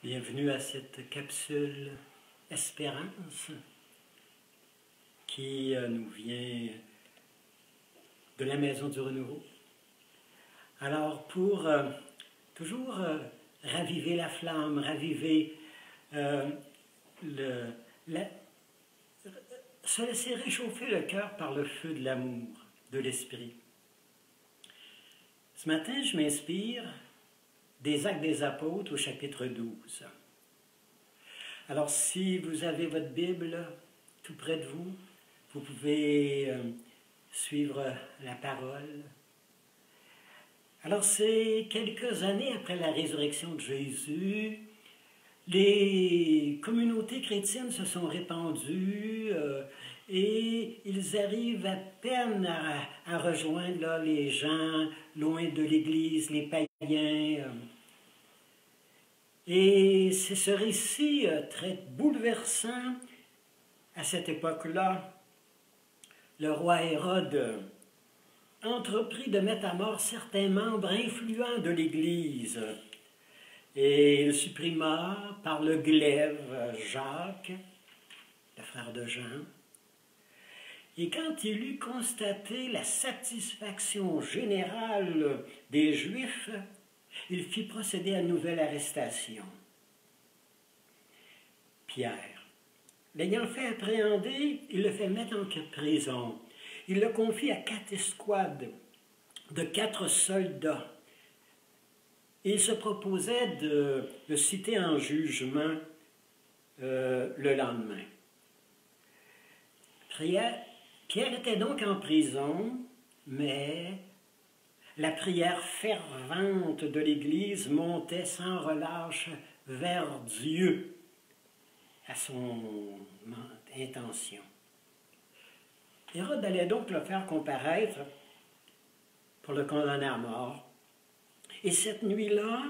Bienvenue à cette capsule Espérance qui nous vient de la Maison du Renouveau. Alors pour toujours raviver la flamme, raviver se laisser réchauffer le cœur par le feu de l'amour, de l'esprit. Ce matin, je m'inspire des Actes des Apôtres au chapitre 12. Alors, si vous avez votre Bible tout près de vous, vous pouvez suivre la parole. Alors, c'est quelques années après la résurrection de Jésus, les communautés chrétiennes se sont répandues et ils arrivent à peine à rejoindre là, les gens loin de l'Église, les païens. Et c'est ce récit très bouleversant à cette époque-là. Le roi Hérode entreprit de mettre à mort certains membres influents de l'Église. Et il supprima par le glaive Jacques, le frère de Jean. Et quand il eut constaté la satisfaction générale des Juifs, il fit procéder à une nouvelle arrestation. Pierre, l'ayant fait appréhender, il le fait mettre en prison. Il le confie à 4 escouades de 4 soldats. Il se proposait de le citer en jugement le lendemain. Pierre était donc en prison, mais la prière fervente de l'Église montait sans relâche vers Dieu à son intention. Hérode allait donc le faire comparaître pour le condamner à mort. Et cette nuit-là,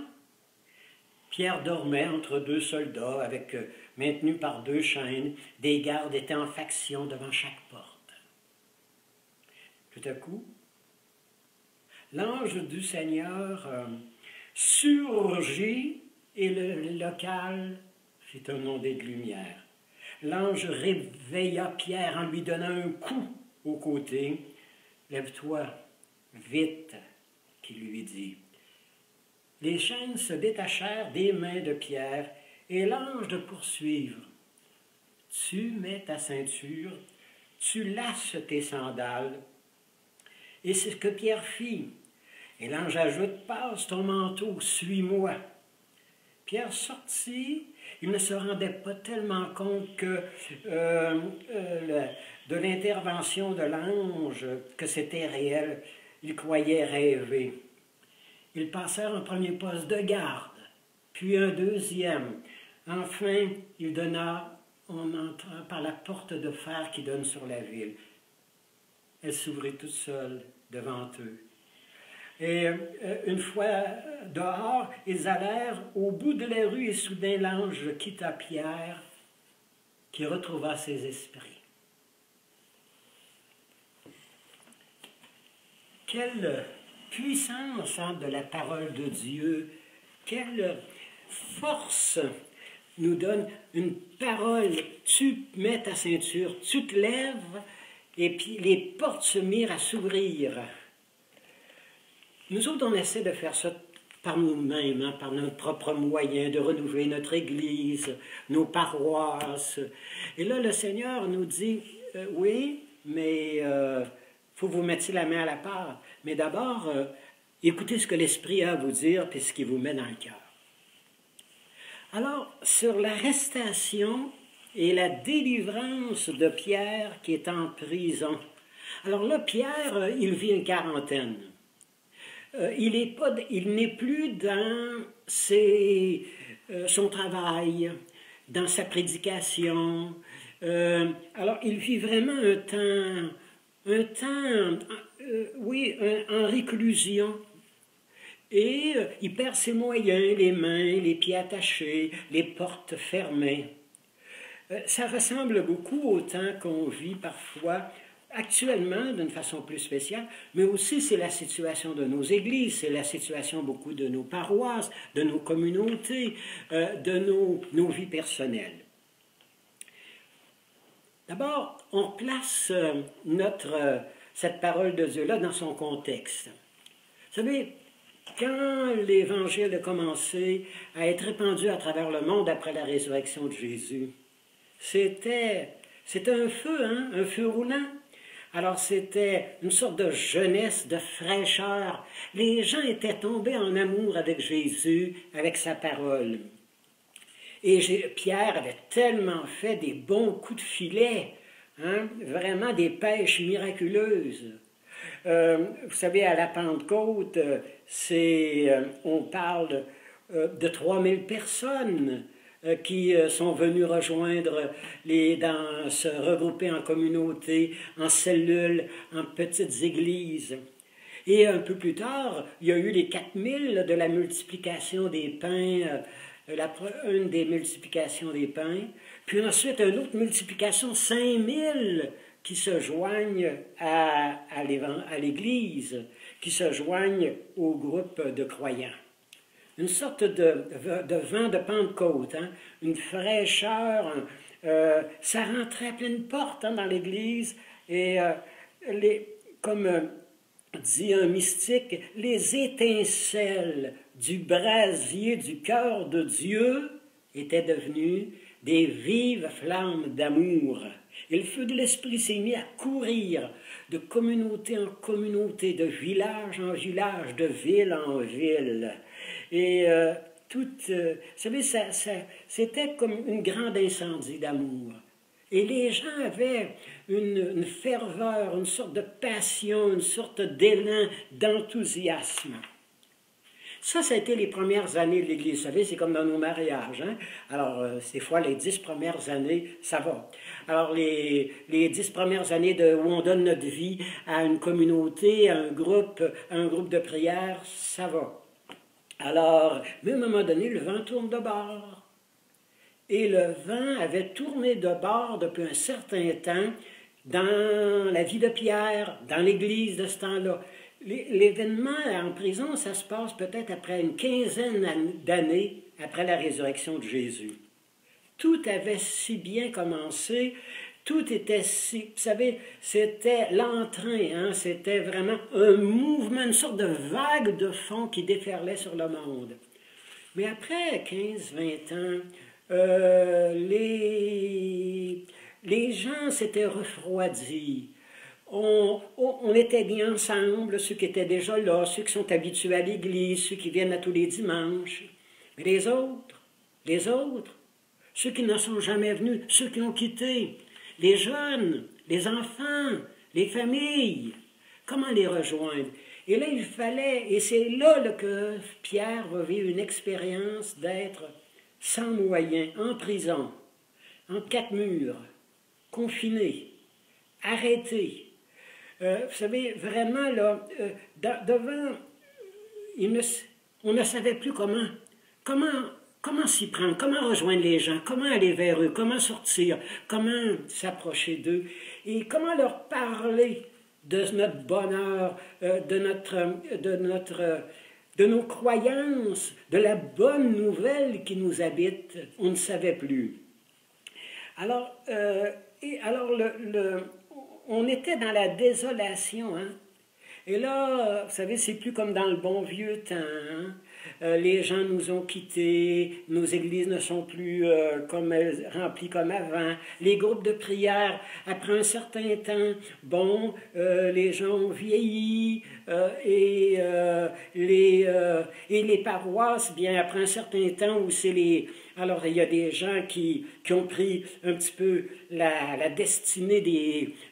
Pierre dormait entre 2 soldats, maintenu par 2 chaînes. Des gardes étaient en faction devant chaque porte. Tout à coup, l'ange du Seigneur surgit et le local fit un ondée de lumière. L'ange réveilla Pierre en lui donnant un coup au côté. « Lève-toi, vite », qu'il lui dit. Les chaînes se détachèrent des mains de Pierre et l'ange de poursuivre. « Tu mets ta ceinture, tu lasses tes sandales. » Et c'est ce que Pierre fit. Et l'ange ajoute, « Passe ton manteau, suis-moi. » Pierre sortit, il ne se rendait pas tellement compte de l'intervention de l'ange, que c'était réel. Il croyait rêver. Ils passèrent un premier poste de garde, puis un deuxième. Enfin, on entra par la porte de fer qui donne sur la ville. Elle s'ouvrit toute seule devant eux. Et une fois dehors, ils allèrent au bout de la rue et soudain l'ange quitta Pierre, qui retrouva ses esprits. Quelle puissance de la parole de Dieu, quelle force nous donne une parole. Tu mets ta ceinture, tu te lèves, et puis les portes se mirent à s'ouvrir. Nous autres, on essaie de faire ça par nous-mêmes, par notre propre moyen, de renouveler notre Église, nos paroisses. Et là, le Seigneur nous dit, oui, mais faut vous mettre la main à la pâte. Mais d'abord, écoutez ce que l'Esprit a à vous dire, puis ce qui vous met dans le cœur. Alors, sur l'arrestation et la délivrance de Pierre qui est en prison. Alors là, Pierre, il vit une quarantaine. Il n'est plus dans son travail, dans sa prédication. Alors, il vit vraiment en réclusion. Et il perd ses moyens, les mains, les pieds attachés, les portes fermées. Ça ressemble beaucoup au temps qu'on vit parfois actuellement d'une façon plus spéciale, mais aussi c'est la situation de nos églises, c'est la situation beaucoup de nos paroisses, de nos communautés, de nos vies personnelles. D'abord, on place cette parole de Dieu-là dans son contexte. Vous savez, quand l'Évangile a commencé à être répandu à travers le monde après la résurrection de Jésus, c'était un feu, hein, un feu roulant. Alors c'était une sorte de jeunesse, de fraîcheur. Les gens étaient tombés en amour avec Jésus, avec sa parole. Et Pierre avait tellement fait des bons coups de filet, hein, vraiment des pêches miraculeuses. Vous savez, à la Pentecôte, on parle de 3000 personnes qui sont venus rejoindre, se regrouper en communauté, en cellules, en petites églises. Et un peu plus tard, il y a eu les 4000 de la multiplication des pains, une des multiplications des pains, puis ensuite une autre multiplication, 5000 qui se joignent à l'Église, qui se joignent au groupe de croyants. Une sorte de vent de Pentecôte, hein? Une fraîcheur, ça rentrait à pleine porte, hein, dans l'Église, et comme dit un mystique, les étincelles du brasier du cœur de Dieu étaient devenues des vives flammes d'amour. Et le feu de l'Esprit s'est mis à courir de communauté en communauté, de village en village, de ville en ville. Et vous savez, c'était comme une grande incendie d'amour. Et les gens avaient une ferveur, une sorte de passion, une sorte d'élan, d'enthousiasme. Ça a été les premières années de l'Église. Vous savez, c'est comme dans nos mariages, hein? Alors, des fois, les 10 premières années, ça va. Alors, les 10 premières années où on donne notre vie à une communauté, à un groupe de prière, ça va. Alors, mais à un moment donné, le vent tourne de bord. Et le vent avait tourné de bord depuis un certain temps dans la vie de Pierre, dans l'Église de ce temps-là. L'événement en prison, ça se passe peut-être après une quinzaine d'années après la résurrection de Jésus. Tout avait si bien commencé, tout était si... Vous savez, c'était l'entrain, hein, c'était vraiment un mouvement, une sorte de vague de fond qui déferlait sur le monde. Mais après 15-20 ans, les gens s'étaient refroidis. On était bien ensemble, ceux qui étaient déjà là, ceux qui sont habitués à l'église, ceux qui viennent à tous les dimanches. Mais les autres, ceux qui ne sont jamais venus, ceux qui ont quitté, les jeunes, les enfants, les familles, comment les rejoindre? Et là, il fallait, et c'est là que Pierre va vivre une expérience d'être sans moyens, en prison, entre 4 murs, confiné, arrêté. Vous savez, vraiment, là, devant, on ne savait plus comment s'y prendre, comment rejoindre les gens, comment aller vers eux, comment sortir, comment s'approcher d'eux, et comment leur parler de notre bonheur, de nos croyances, de la bonne nouvelle qui nous habite. On ne savait plus. Alors, on était dans la désolation, hein? Et là, vous savez, c'est plus comme dans le bon vieux temps, hein? Les gens nous ont quittés, nos églises ne sont plus remplies comme avant. Les groupes de prière, après un certain temps, les gens ont vieilli, et les paroisses, bien, après un certain temps où c'est les... Alors, il y a des gens qui ont pris un petit peu la destinée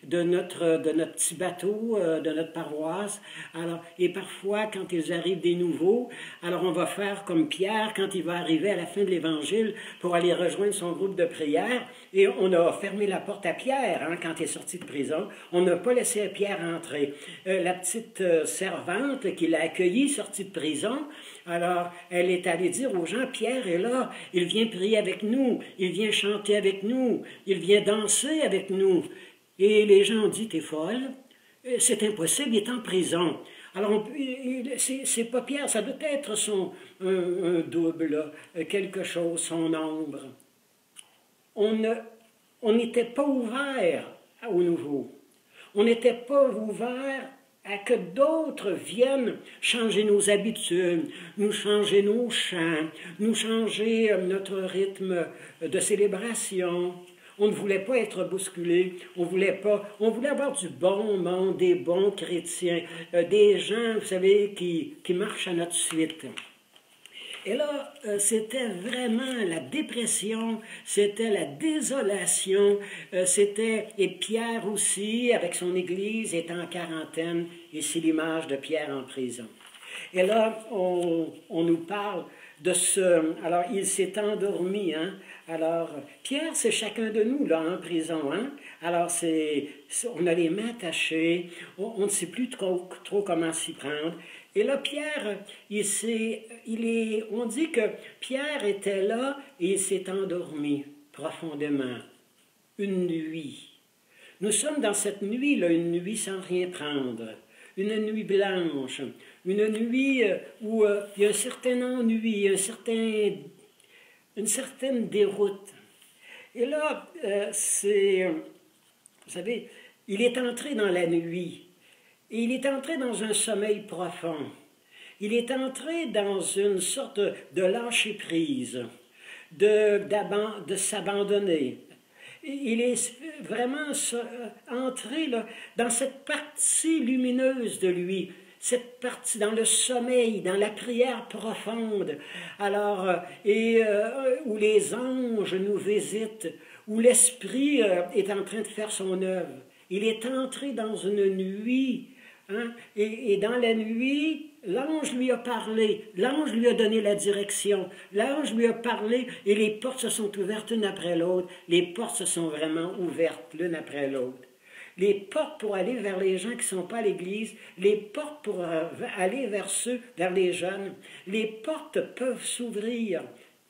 de notre petit bateau, de notre paroisse. Alors, et parfois, quand ils arrivent des nouveaux, alors on va faire comme Pierre quand il va arriver à la fin de l'Évangile pour aller rejoindre son groupe de prière. Et on a fermé la porte à Pierre, hein, quand il est sorti de prison. On n'a pas laissé Pierre entrer. La petite servante qui l'a accueilli, sortie de prison, alors elle est allée dire aux gens, Pierre est là, il vient prier avec nous, il vient chanter avec nous, il vient danser avec nous. Et les gens ont dit, t'es folle, c'est impossible, il est en prison. Alors, c'est pas Pierre, ça doit être un double, quelque chose, son ombre. On n'était pas ouvert au nouveau. On n'était pas ouvert à que d'autres viennent changer nos habitudes, nous changer nos chants, nous changer notre rythme de célébration. On ne voulait pas être bousculé, on voulait avoir du bon monde, des bons chrétiens, des gens, vous savez, qui marchent à notre suite. Et là, c'était vraiment la dépression, c'était la désolation, et Pierre aussi, avec son Église, est en quarantaine, et c'est l'image de Pierre en prison. Et là, on nous parle de ce... Alors, il s'est endormi, hein? Alors, Pierre, c'est chacun de nous, là, en prison, hein? Alors, on a les mains attachées, on ne sait plus trop comment s'y prendre. Et là, Pierre, on dit que Pierre était là et il s'est endormi profondément. Une nuit. Nous sommes dans cette nuit-là, une nuit sans rien prendre. Une nuit blanche. Une nuit où il y a un certain ennui, une certaine déroute. Et là, vous savez, il est entré dans la nuit. Et il est entré dans un sommeil profond. Il est entré dans une sorte de lâcher-prise, de s'abandonner. Il est vraiment entré là, dans cette partie lumineuse de lui, cette partie dans le sommeil, dans la prière profonde, alors, où les anges nous visitent, où l'Esprit est en train de faire son œuvre. Il est entré dans une nuit. Hein? Et dans la nuit, l'ange lui a parlé, l'ange lui a donné la direction, l'ange lui a parlé et les portes se sont ouvertes une après l'autre, les portes se sont vraiment ouvertes l'une après l'autre. Les portes pour aller vers les gens qui ne sont pas à l'église, les portes pour aller vers les jeunes, les portes peuvent s'ouvrir.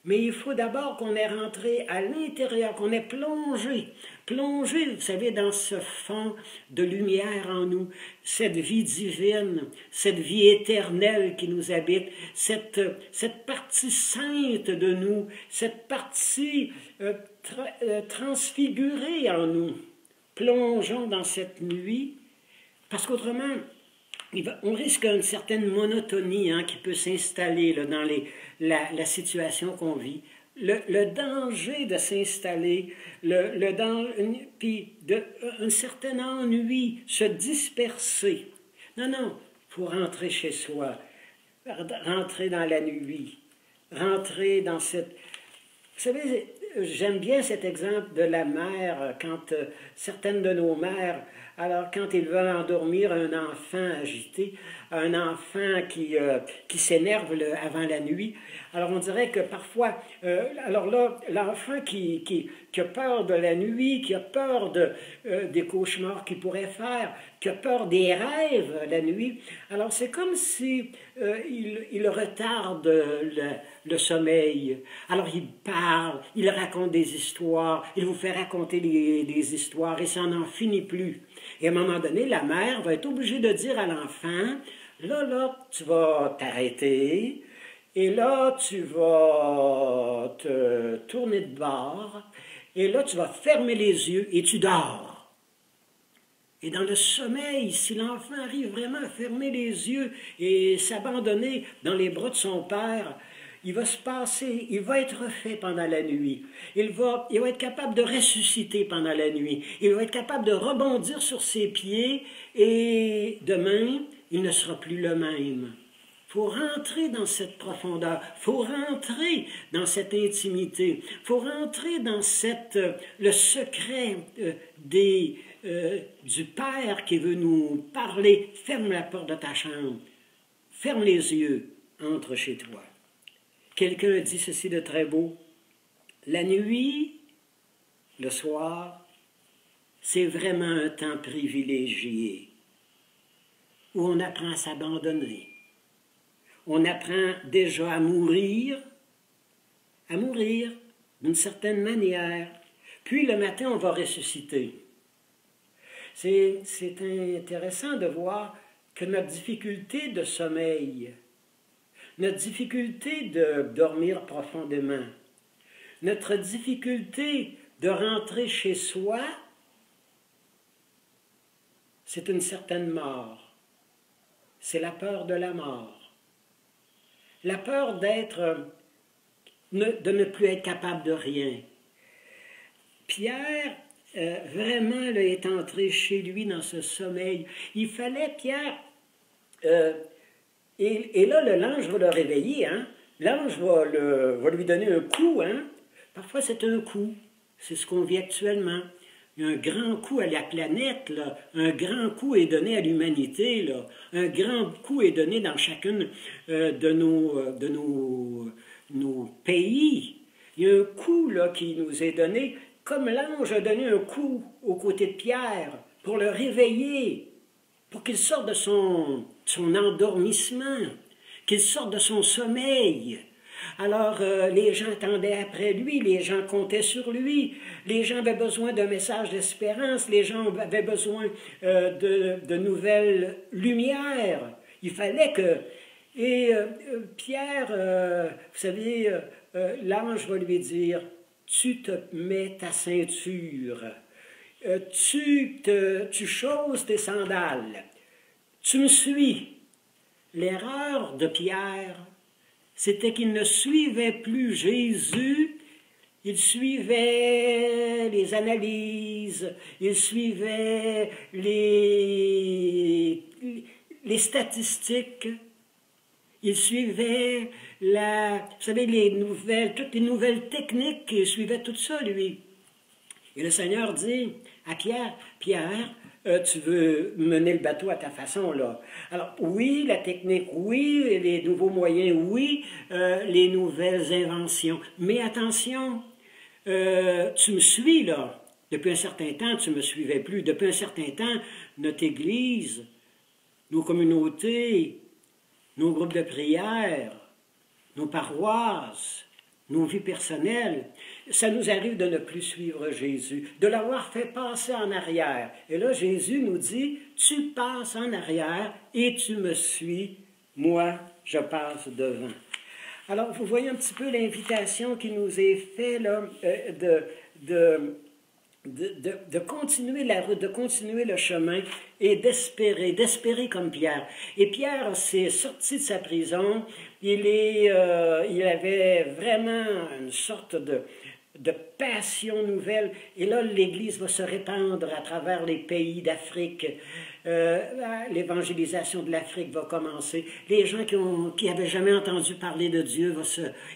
Mais il faut d'abord qu'on ait rentré à l'intérieur, qu'on ait plongé, vous savez, dans ce fond de lumière en nous, cette vie divine, cette vie éternelle qui nous habite, cette partie sainte de nous, cette partie transfigurée en nous. Plongeons dans cette nuit, parce qu'autrement, on risque une certaine monotonie qui peut s'installer dans la situation qu'on vit. Le danger de s'installer, puis un certain ennui, se disperser. Non, il faut rentrer chez soi, rentrer dans la nuit, rentrer dans cette... Vous savez, j'aime bien cet exemple de la mère, quand certaines de nos mères, alors quand ils veulent endormir un enfant agité, un enfant qui s'énerve avant la nuit, alors on dirait que parfois, alors là, l'enfant qui a peur de la nuit, qui a peur des cauchemars qu'il pourrait faire, qui a peur des rêves la nuit, alors c'est comme si il retarde le sommeil. Alors il parle, il raconte des histoires, il vous fait raconter des histoires et ça n'en finit plus. Et à un moment donné, la mère va être obligée de dire à l'enfant, là, tu vas t'arrêter, et là, tu vas te tourner de bord, et là, tu vas fermer les yeux et tu dors. Et dans le sommeil, si l'enfant arrive vraiment à fermer les yeux et s'abandonner dans les bras de son père, il va être refait pendant la nuit. Il va être capable de ressusciter pendant la nuit. Il va être capable de rebondir sur ses pieds et demain, il ne sera plus le même. Il faut rentrer dans cette profondeur, il faut rentrer dans cette intimité, il faut rentrer dans le secret du Père qui veut nous parler. Ferme la porte de ta chambre, ferme les yeux, entre chez toi. Quelqu'un a dit ceci de très beau, la nuit, le soir, c'est vraiment un temps privilégié où on apprend à s'abandonner. On apprend déjà à mourir d'une certaine manière. Puis le matin, on va ressusciter. C'est intéressant de voir que notre difficulté de sommeil, notre difficulté de dormir profondément, notre difficulté de rentrer chez soi, c'est une certaine mort. C'est la peur de la mort. La peur de ne plus être capable de rien. Pierre, vraiment, là, est entré chez lui dans ce sommeil. Il fallait, Pierre, et là, l'ange va le réveiller, hein? L'ange va lui donner un coup, hein? Parfois, c'est un coup. C'est ce qu'on vit actuellement. Il y a un grand coup à la planète, là. Un grand coup est donné à l'humanité, là. Un grand coup est donné dans chacune de nos pays. Il y a un coup là, qui nous est donné, comme l'ange a donné un coup aux côtés de Pierre pour le réveiller, pour qu'il sorte de son endormissement, qu'il sorte de son sommeil. Alors, les gens attendaient après lui, les gens comptaient sur lui, les gens avaient besoin d'un message d'espérance, les gens avaient besoin de nouvelles lumières. Il fallait que... Et Pierre, vous savez, l'ange va lui dire, tu te mets ta ceinture, tu chausses tes sandales, tu me suis. L'erreur de Pierre, c'était qu'il ne suivait plus Jésus, il suivait les analyses, il suivait les statistiques, il suivait vous savez, toutes les nouvelles techniques, il suivait tout ça, lui. Et le Seigneur dit à Pierre, Pierre, tu veux mener le bateau à ta façon, là. Alors, oui, la technique, oui, les nouveaux moyens, oui, les nouvelles inventions. Mais attention, tu me suis, là. Depuis un certain temps, tu ne me suivais plus. Depuis un certain temps, notre Église, nos communautés, nos groupes de prière, nos paroisses, nos vies personnelles, ça nous arrive de ne plus suivre Jésus, de l'avoir fait passer en arrière. Et là, Jésus nous dit, tu passes en arrière et tu me suis, moi, je passe devant. Alors, vous voyez un petit peu l'invitation qui nous est faite là, de continuer la route, de continuer le chemin et d'espérer comme Pierre. Et Pierre s'est sorti de sa prison, il avait vraiment une sorte de passion nouvelle, et là l'Église va se répandre à travers les pays d'Afrique. L'évangélisation de l'Afrique va commencer. Les gens qui n'avaient jamais entendu parler de Dieu,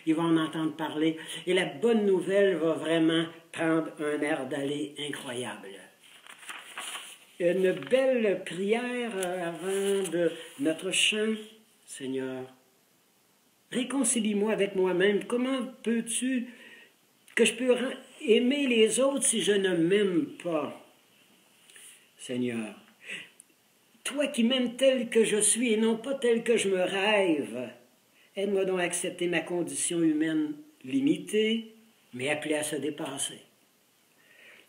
ils vont en entendre parler. Et la bonne nouvelle va vraiment prendre un air d'aller incroyable. Une belle prière avant de notre chant. Seigneur, réconcilie-moi avec moi-même. Comment peux-tu que je peux aimer les autres si je ne m'aime pas? Seigneur, toi qui m'aimes tel que je suis et non pas tel que je me rêve, aide-moi donc à accepter ma condition humaine limitée, mais appelée à se dépasser.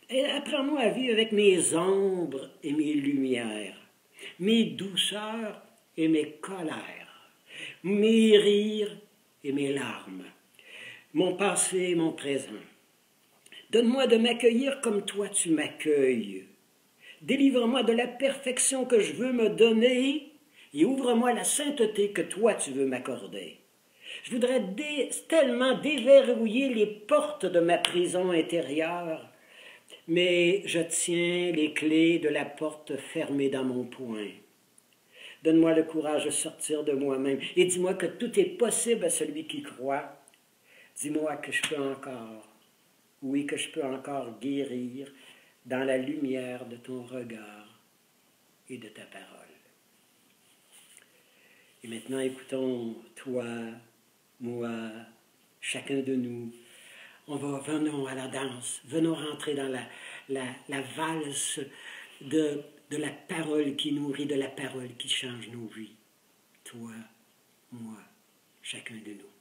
Et apprends-moi à vivre avec mes ombres et mes lumières, mes douceurs et mes colères, mes rires et mes larmes, mon passé et mon présent. Donne-moi de m'accueillir comme toi tu m'accueilles. Délivre-moi de la perfection que je veux me donner et ouvre-moi la sainteté que toi tu veux m'accorder. Je voudrais tellement déverrouiller les portes de ma prison intérieure, mais je tiens les clés de la porte fermée dans mon poing. Donne-moi le courage de sortir de moi-même et dis-moi que tout est possible à celui qui croit. Dis-moi que je peux encore, oui, que je peux encore guérir dans la lumière de ton regard et de ta parole. Et maintenant, écoutons, toi, moi, chacun de nous, venons à la danse, venons rentrer dans la valse de la parole qui nourrit, de la parole qui change nos vies. Toi, moi, chacun de nous.